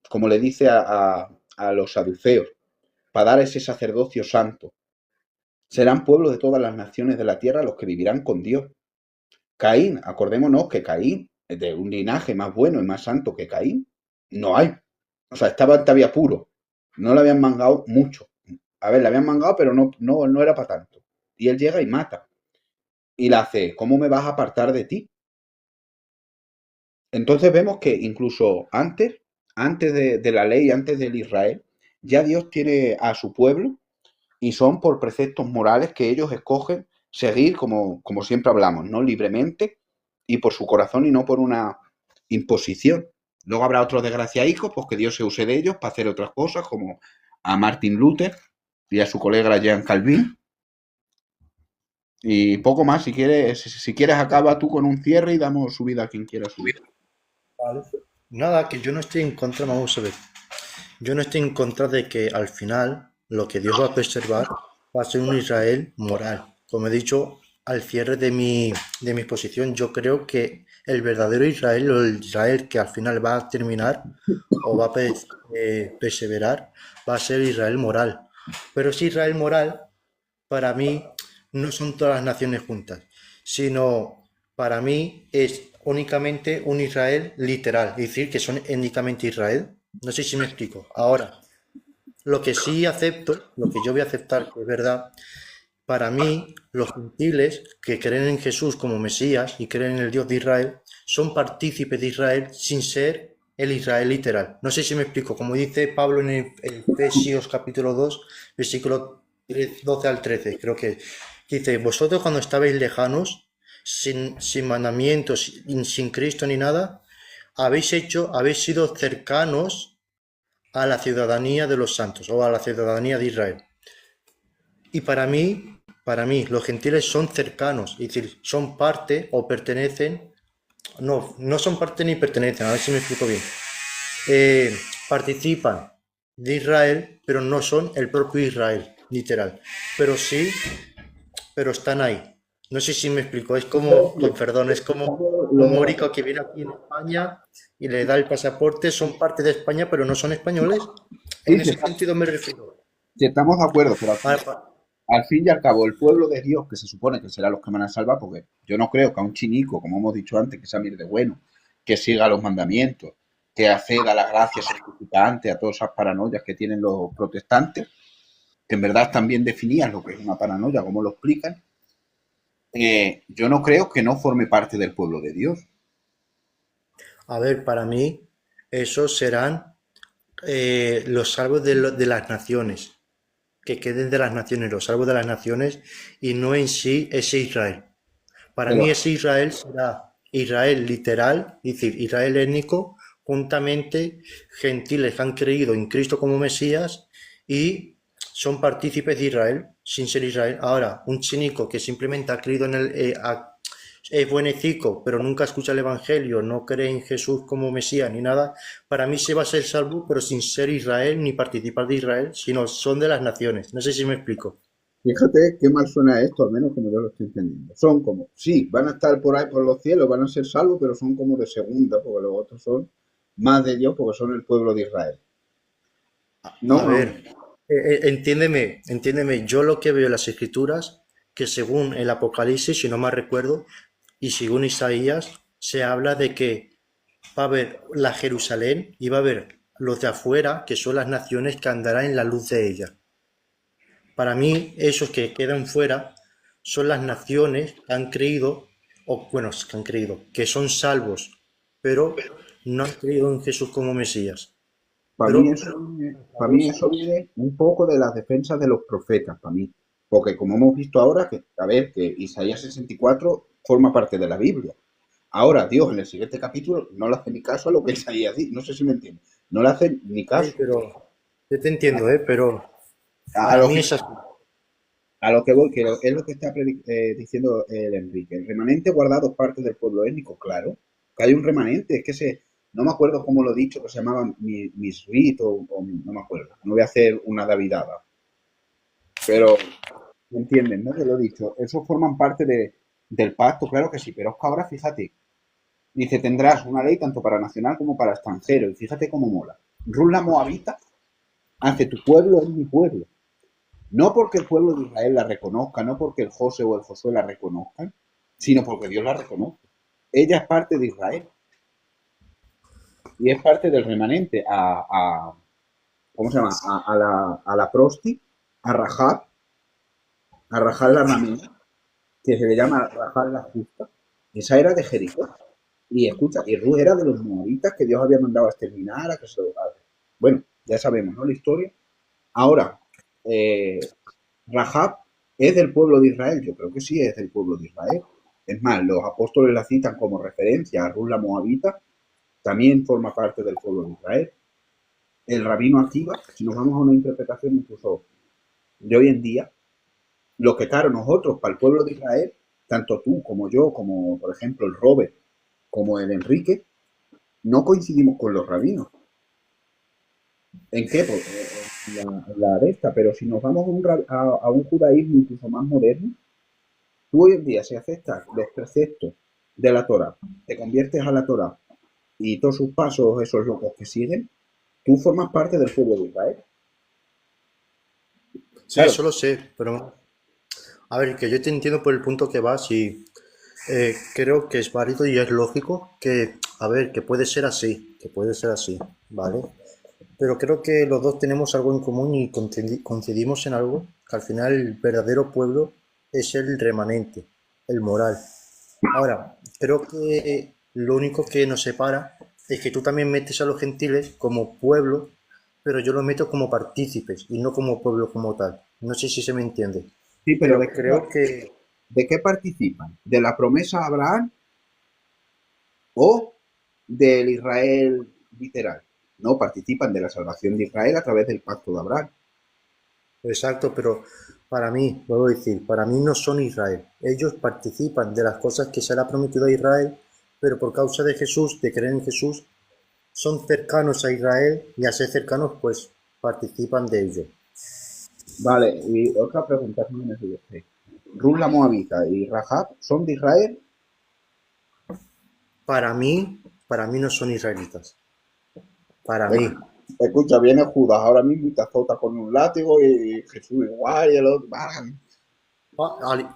como le dice a los saduceos, para dar ese sacerdocio santo, serán pueblos de todas las naciones de la tierra los que vivirán con Dios. Caín, acordémonos que Caín, de un linaje más bueno y más santo que Caín, no hay. O sea, estaba todavía puro. No le habían mangado mucho. A ver, le habían mangado, pero no era para tanto. Y él llega y mata. Y la hace, ¿cómo me vas a apartar de ti? Entonces vemos que incluso antes de la ley, antes del Israel, ya Dios tiene a su pueblo y son por preceptos morales que ellos escogen seguir, como siempre hablamos, ¿no? Libremente y por su corazón y no por una imposición. Luego habrá otros desgraciaicos, pues que Dios se use de ellos para hacer otras cosas, como a Martin Luther y a su colega Jean Calvin. Y poco más, si quieres acaba tú con un cierre y damos subida a quien quiera subir. Vale. Nada, que yo no estoy en contra, vamos a ver. Yo no estoy en contra de que al final lo que Dios va a preservar va a ser un Israel moral. Como he dicho al cierre de mi exposición, yo creo que el verdadero Israel o el Israel que al final va a terminar o va a perseverar va a ser Israel moral. Pero ese Israel moral, para mí, no son todas las naciones juntas, sino para mí es únicamente un Israel literal, es decir, que son únicamente Israel. No sé si me explico. Ahora, lo que sí acepto, lo que yo voy a aceptar, que es verdad, para mí, los gentiles que creen en Jesús como Mesías y creen en el Dios de Israel, son partícipes de Israel sin ser el Israel literal. No sé si me explico. Como dice Pablo en el Efesios capítulo 2, versículo 12 al 13, creo que dice, vosotros cuando estabais lejanos, sin mandamientos, sin Cristo ni nada, habéis sido cercanos a la ciudadanía de los santos o a la ciudadanía de Israel. Y para mí, los gentiles son cercanos, es decir, son parte o pertenecen, no son parte ni pertenecen, a ver si me explico bien. Participan de Israel, pero no son el propio Israel, literal. Pero sí, pero están ahí. No sé si me explico, es como, con perdón, es como un morico que viene aquí en España y le da el pasaporte, son parte de España, pero no son españoles. Sí, En sí, ese sentido me refiero. sí, estamos de acuerdo, pero Ahora, al fin y al cabo, el pueblo de Dios, que se supone que será los que van a salvar, porque yo no creo que a un chinico, como hemos dicho antes, que sea mir de bueno, que siga los mandamientos, que acceda a las gracias santificantes, a todas esas paranoias que tienen los protestantes, que en verdad también definían lo que es una paranoia, como lo explican, yo no creo que no forme parte del pueblo de Dios. a ver, para mí, esos serán los salvos de las naciones, que queden de las naciones, los salvos de las naciones, y no en sí ese Israel. Para Pero mí ese Israel será Israel literal, es decir, Israel étnico, juntamente gentiles que han creído en Cristo como Mesías y son partícipes de Israel, sin ser Israel. Ahora, un chinico que simplemente ha creído en es buenecico, pero nunca escucha el Evangelio, no cree en Jesús como Mesías ni nada, para mí se va a ser salvo, pero sin ser Israel ni participar de Israel, sino son de las naciones. No sé si me explico. fíjate qué mal suena esto, al menos como yo lo estoy entendiendo. Son como, sí, van a estar por ahí por los cielos, van a ser salvos, pero son como de segunda, porque los otros son más de Dios, porque son el pueblo de Israel. A No, ver, no. entiéndeme, yo lo que veo en las escrituras, que según el Apocalipsis, si no mal recuerdo, y según Isaías, se habla de que va a haber la Jerusalén y va a haber los de afuera, que son las naciones que andarán en la luz de ella. Para mí, esos que quedan fuera son las naciones que han creído, o bueno, que han creído, que son salvos, pero no han creído en Jesús como Mesías. Para mí Pero, eso para mí eso viene un poco de las defensas de los profetas, para mí. Porque como hemos visto ahora, que, a ver, que Isaías 64 forma parte de la Biblia. Ahora, Dios en el siguiente capítulo no le hace ni caso a lo que Isaías dice, no sé si me entiende, no le hace ni sí, caso. pero yo te entiendo, pero A para lo mí que, es así. a lo que voy, que es lo que está diciendo el Enrique. El remanente guardado es parte del pueblo étnico, claro. Que hay un remanente, es que no me acuerdo cómo lo he dicho, que se llamaba Misrit o no me acuerdo. No voy a hacer una davidada. Pero ¿Me entienden? ¿No? Te lo he dicho. Eso forman parte del pacto, claro que sí, pero es que ahora fíjate, dice, tendrás una ley tanto para nacional como para extranjero, y fíjate cómo mola. Rula Moabita hace tu pueblo es mi pueblo. No porque el pueblo de Israel la reconozca, no porque el José o el Josué la reconozcan, sino porque Dios la reconoce. Ella es parte de Israel y es parte del remanente ¿cómo se llama? A la prosti, a Rahab la ramera, que se le llama Rahab la justa. Esa era de Jericó. Y escucha, y Ruth era de los moabitas que Dios había mandado a exterminar, a que se lo... Bueno, ya sabemos, ¿no? La historia. Ahora, eh, Rahab es del pueblo de Israel. Yo creo que sí es del pueblo de Israel. Es más, los apóstoles la citan como referencia a Ruth la moabita. También forma parte del pueblo de Israel. El rabino Akiva, si nos vamos a una interpretación incluso de hoy en día, lo que claro, nosotros, para el pueblo de Israel, tanto tú como yo, como por ejemplo el Robert, como el Enrique, no coincidimos con los rabinos. ¿En qué? Pues, en la de esta, pero si nos vamos a un judaísmo incluso más moderno, tú hoy en día si aceptas los preceptos de la Torah, te conviertes a la Torah y todos sus pasos, esos locos que siguen, tú formas parte del pueblo de Israel. Sí, Claro, eso lo sé, pero a ver, que yo te entiendo por el punto que vas y creo que es válido y es lógico que, a ver, que puede ser así, ¿vale? Pero creo que los dos tenemos algo en común y coincidimos en algo, que al final el verdadero pueblo es el remanente, el moral. Ahora, creo que lo único que nos separa es que tú también metes a los gentiles como pueblo, pero yo los meto como partícipes y no como pueblo como tal. No sé si se me entiende. sí, pero Pero creo que, ¿de qué participan? ¿De la promesa a Abraham o del Israel literal? No, participan de la salvación de Israel a través del pacto de Abraham. exacto, pero para mí, vuelvo a decir, para mí no son Israel. Ellos participan de las cosas que se le ha prometido a Israel, pero por causa de Jesús, de creer en Jesús, son cercanos a Israel y a ser cercanos, pues participan de ello. Vale, y otra pregunta que me surge. Rus la Moabita y Rahab son de Israel. Para mí no son israelitas. Para mí. Escucha, viene Judas ahora mismo y te azota con un látigo y Jesús igual y el otro.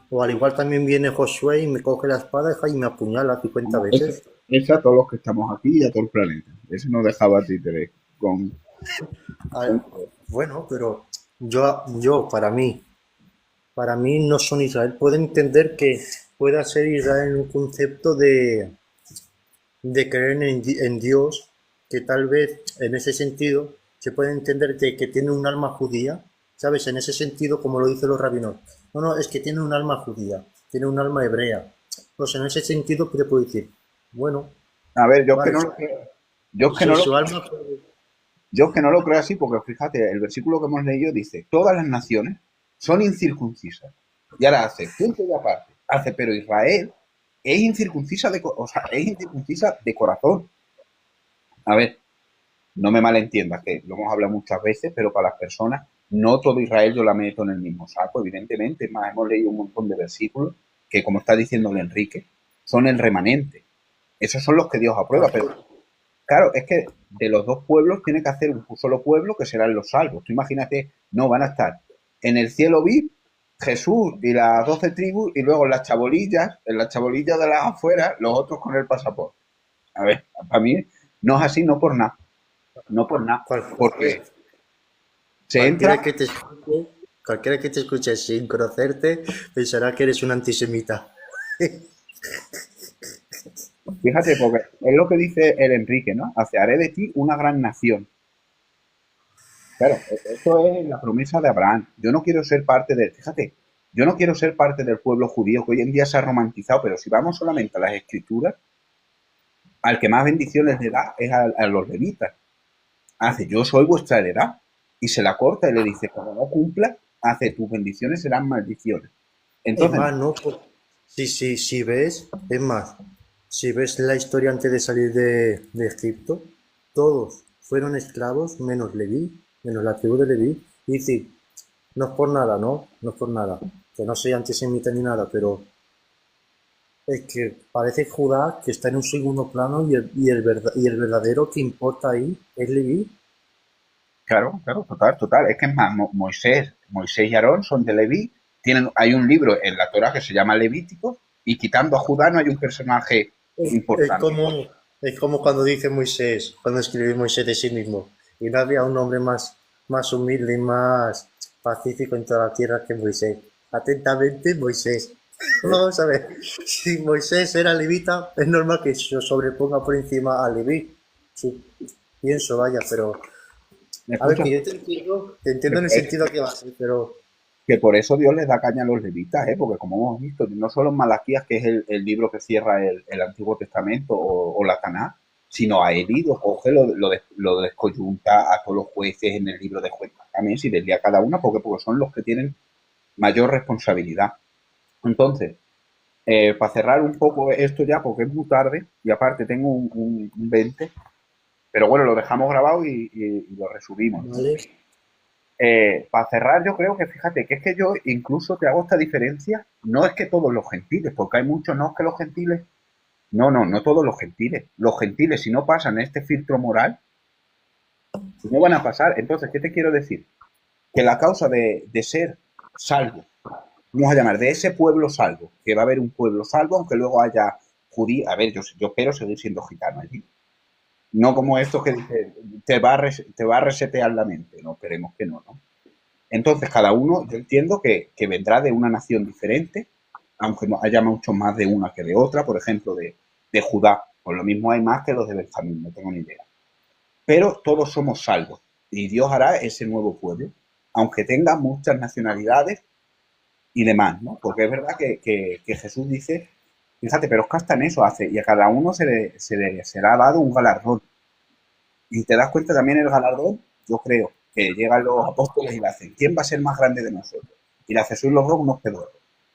O al igual también viene Josué y me coge la espada y me apuñala 50 Ese, veces. ese a todos los que estamos aquí y a todo el planeta. Ese no dejaba títere con... Ah, bueno, pero para mí no son Israel. Puedo entender que pueda ser Israel un concepto de creer en Dios, que tal vez en ese sentido se puede entender que tiene un alma judía, ¿sabes? En ese sentido, como lo dicen los rabinos. No, no, es que tiene un alma judía, tiene un alma hebrea. Pues en ese sentido te puedo decir, bueno, A ver, yo es que vale, no lo creo. Yo es que no lo, su alma, yo es que no lo creo así porque fíjate, el versículo que hemos leído dice, todas las naciones son incircuncisas. Y ahora hace, punto de aparte, hace, pero Israel es incircuncisa o sea, es incircuncisa de corazón. A ver, no me malentiendas, que lo hemos hablado muchas veces, pero para las personas, no todo Israel yo la meto en el mismo saco, evidentemente. Es más, hemos leído un montón de versículos que, como está diciendo el Enrique, son el remanente. Esos son los que Dios aprueba, pero claro, es que de los dos pueblos tiene que hacer un solo pueblo que serán los salvos. Tú imagínate, no, van a estar en el cielo VIP Jesús y las 12 tribus y luego en las chabolillas de las afueras, los otros con el pasaporte. A ver, para mí no es así, no por nada, no por nada, porque se cualquiera entra, que te escuche, cualquiera que te escuche sin conocerte pensará que eres un antisemita. fíjate, porque es lo que dice el Enrique, ¿no? Hace, haré de ti una gran nación. Claro, eso es la promesa de Abraham. Yo no quiero ser parte fíjate, yo no quiero ser parte del pueblo judío que hoy en día se ha romantizado, pero si vamos solamente a las escrituras, al que más bendiciones le da es a los levitas. Hace, yo soy vuestra heredad. Y se la corta y le dice, como no cumpla, hace, tus bendiciones serán maldiciones. Es Entonces, más, no, si ves, es más, si ves la historia antes de salir de Egipto, todos fueron esclavos menos Leví, menos la tribu de Leví. Y sí, no es por nada, ¿no? No es por nada. que no soy antisemita ni nada, pero es que parece Judá que está en un segundo plano y el verdadero que importa ahí es Leví. Claro, claro, total, total. Es que es más, Moisés y Aarón son de Leví. Hay un libro en la Torá que se llama Levítico y quitando a Judá no hay un personaje Es importante. como, es como cuando dice Moisés, cuando escribe Moisés de sí mismo, y no había un hombre más humilde y más pacífico en toda la tierra que Moisés. Atentamente, Moisés. Vamos a ver, si Moisés era levita, es normal que se sobreponga por encima a Leví. Sí, pienso, vaya, pero... ¿Me A ver, escuchas? que yo te entiendo en el sentido que va a ser, pero... Que por eso Dios les da caña a los levitas, ¿eh? Porque como hemos visto, no solo en Malaquías, que es el libro que cierra el Antiguo Testamento o la Taná, sino a Elí lo coge, lo descoyunta a todos los jueces en el libro de jueces también, si desvía cada una, porque son los que tienen mayor responsabilidad. Entonces, para cerrar un poco esto ya, porque es muy tarde, y aparte tengo un 20, pero bueno, lo dejamos grabado y lo resumimos, ¿no? Vale. Para cerrar, yo creo que fíjate que es que yo incluso te hago esta diferencia. No es que todos los gentiles, porque hay muchos, no es que los gentiles, no todos los gentiles. Los gentiles, si no pasan este filtro moral, pues no van a pasar. Entonces, ¿qué te quiero decir? Que la causa de ser salvo, vamos a llamar, de ese pueblo salvo, que va a haber un pueblo salvo, aunque luego haya judíos. A ver, yo espero seguir siendo gitano allí. No como esto que dice, te va a resetear la mente. No, esperemos que no, ¿no? Entonces, cada uno, yo entiendo que vendrá de una nación diferente, aunque haya mucho más de una que de otra, por ejemplo, de Judá, pues lo mismo hay más que los de Benjamín, no tengo ni idea. Pero todos somos salvos y Dios hará ese nuevo pueblo, aunque tenga muchas nacionalidades y demás, ¿no? Porque es verdad que Jesús dice, fíjate, pero es que hasta en eso hace, y a cada uno se le será dado un galardón. Y te das cuenta también el galardón, yo creo, que llegan los apóstoles y le hacen, ¿quién va a ser más grande de nosotros? Y le Jesús los dos unos pedorros.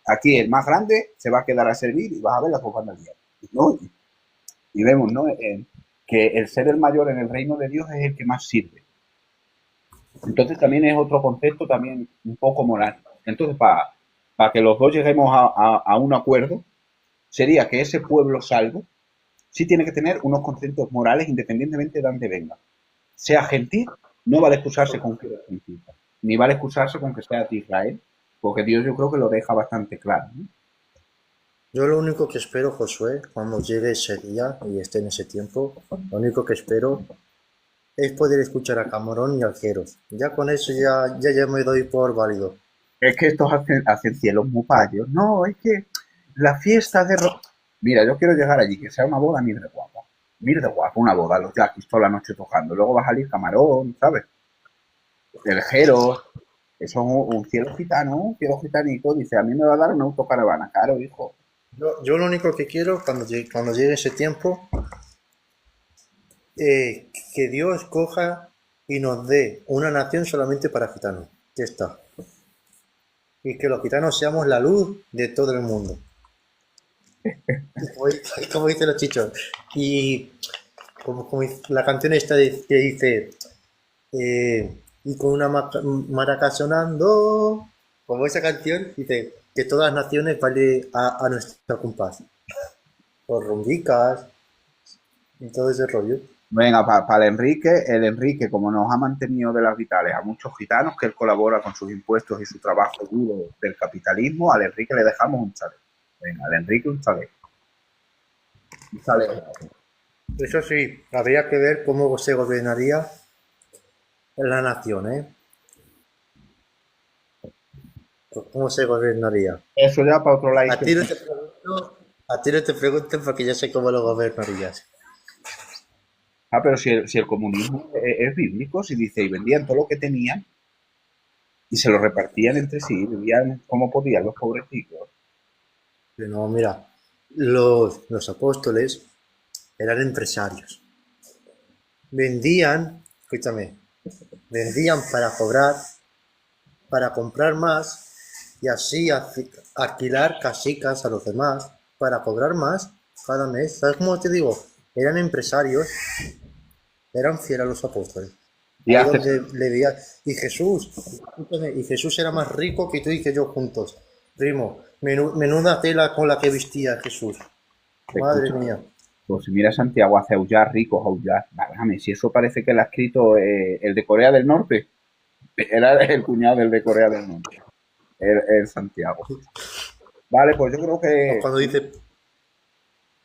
Aquí el más grande se va a quedar a servir y vas a ver la copa del día. ¿No? Y vemos, ¿no? Que el ser el mayor en el reino de Dios es el que más sirve. Entonces también es otro concepto también un poco moral. Entonces, para que los dos lleguemos a un acuerdo, sería que ese pueblo salvo sí tiene que tener unos conceptos morales independientemente de dónde venga. Sea gentil, no vale excusarse con que eres gentil, ni vale excusarse con que seas de Israel, porque Dios yo creo que lo deja bastante claro, ¿no? Yo lo único que espero, Josué, cuando llegue ese día y esté en ese tiempo, lo único que espero es poder escuchar a Camarón y Aljeros. Ya con eso ya me doy por válido. Es que estos hacen cielos muy payos. No, es que la fiesta de... Mira, yo quiero llegar allí, que sea una boda mil de guapa. Mil de guapa, una boda, los Jackies toda la noche tocando. Luego va a salir Camarón, ¿sabes? El Jero, eso es un cielo gitano, un cielo gitanito. Dice, a mí me va a dar una autocaravana. Claro, hijo. Yo lo único que quiero cuando llegue ese tiempo, que Dios coja y nos dé una nación solamente para gitanos. Ya está. Y que los gitanos seamos la luz de todo el mundo. Como, como dicen los chichos. Y como la canción esta que dice, y con una maraca sonando, como esa canción, dice que todas las naciones vale a nuestro compás. Por rumbicas y todo ese rollo. Venga, el Enrique, como nos ha mantenido de las vitales a muchos gitanos, que él colabora con sus impuestos y su trabajo duro del capitalismo, al Enrique le dejamos un chalet. Venga, al Enrique un chalet. Un chalet. Eso sí, habría que ver cómo se gobernaría la nación, ¿eh? ¿Cómo se gobernaría? Eso ya para otro lado. A ti no te pregunto, a ti no te pregunto porque ya sé cómo lo gobernarías. Ah, pero si el comunismo es bíblico, si dice, y vendían todo lo que tenían y se lo repartían entre sí, vivían como podían los pobrecitos. No, mira, los apóstoles eran empresarios. Vendían, escúchame, vendían para comprar más y así alquilar casicas a los demás para cobrar más cada mes. ¿Sabes cómo te digo? Eran empresarios, eran fieles a los apóstoles. Y Ahí donde le veía, y Jesús, escúchame, y Jesús era más rico que tú y que yo juntos. Primo, menuda tela con la que vestía Jesús. Madre Escucha, mía. pues si mira Santiago hace aullar, ricos aullar. Válgame, si eso parece que lo ha escrito el de Corea del Norte. Era el cuñado del de Corea del Norte. El Santiago. Vale, pues yo creo O que.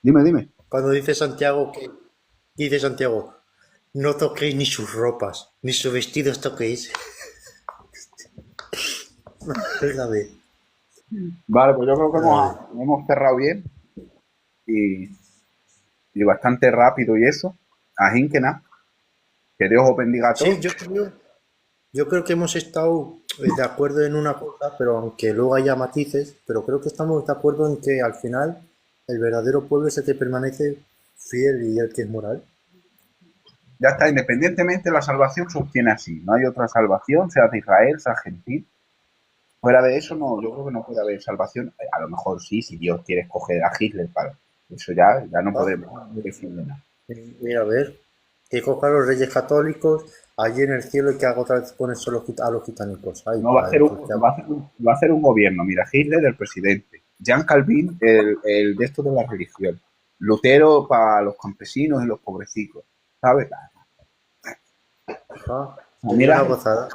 Dime, dime. cuando dice Santiago que dice Santiago, no toquéis ni sus ropas, ni sus vestidos toquéis. Fíjate. Vale, pues yo creo que Ay. hemos cerrado bien y, y bastante rápido y eso. Así que nada, que Dios os bendiga a Sí, todos. yo creo que hemos estado de acuerdo en una cosa, pero aunque luego haya matices, pero creo que estamos de acuerdo en que al final el verdadero pueblo es el que permanece fiel y el que es moral. Ya está, independientemente la salvación se obtiene así. No hay otra salvación, sea de Israel, sea gentil. Fuera de eso, no, yo creo que no puede haber salvación. A lo mejor sí, si Dios quiere escoger a Hitler para eso ya no Ah, podemos decir de nada. mira, a ver, que cojan los reyes católicos allí en el cielo y que haga otra vez con eso a los gitanicos. Ay, No va a hacer padre, un, pues qué va a hacer un, va a hacer un gobierno. Mira, Hitler, el presidente. Jean Calvin, el de esto de la religión. Lutero para los campesinos y los pobrecitos. ¿Sabes? ajá, O sea, sería una gozada.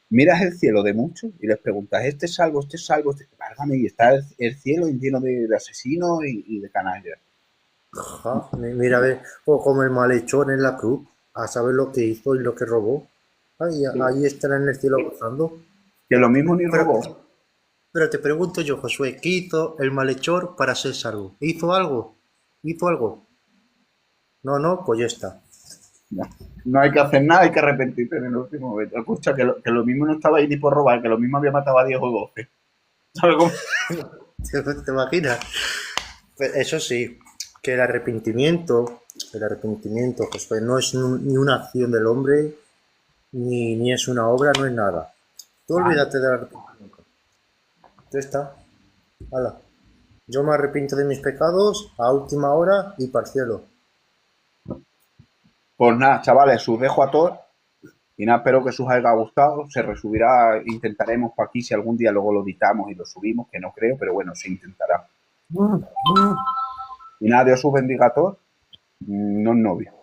miras el cielo de muchos y les preguntas, este es salvo, este es salvo, este... Válgame, y está el cielo lleno de asesinos y de canallas. Ajá, mira, a ver, o como el malhechor en la cruz, a saber lo que hizo y lo que robó. Ahí, ahí estará en el cielo gozando. Que lo mismo ni Pero, robó. pero te pregunto yo, Josué, ¿qué hizo el malhechor para ser salvo? ¿Hizo algo? ¿Hizo algo? No, no, pues ya está. No, no hay que hacer nada, hay que arrepentirse en el último momento. Escucha, que lo mismo no estaba ahí ni por robar, que lo mismo había matado a 10 o 12. ¿Sabes cómo? ¿Te imaginas? Pues eso sí, que el arrepentimiento, Josué, no es ni una acción del hombre, ni es una obra, no es nada. Tú Ah, olvídate del arrepentimiento. Ya está. Hala. Yo me arrepiento de mis pecados a última hora y para el cielo. pues nada, chavales, os dejo a todos. Y nada, espero que os haya gustado. Se resubirá, intentaremos por aquí si algún día luego lo editamos y lo subimos, que no creo, pero bueno, se intentará. Y nada, Dios os bendiga a todos. No es novio.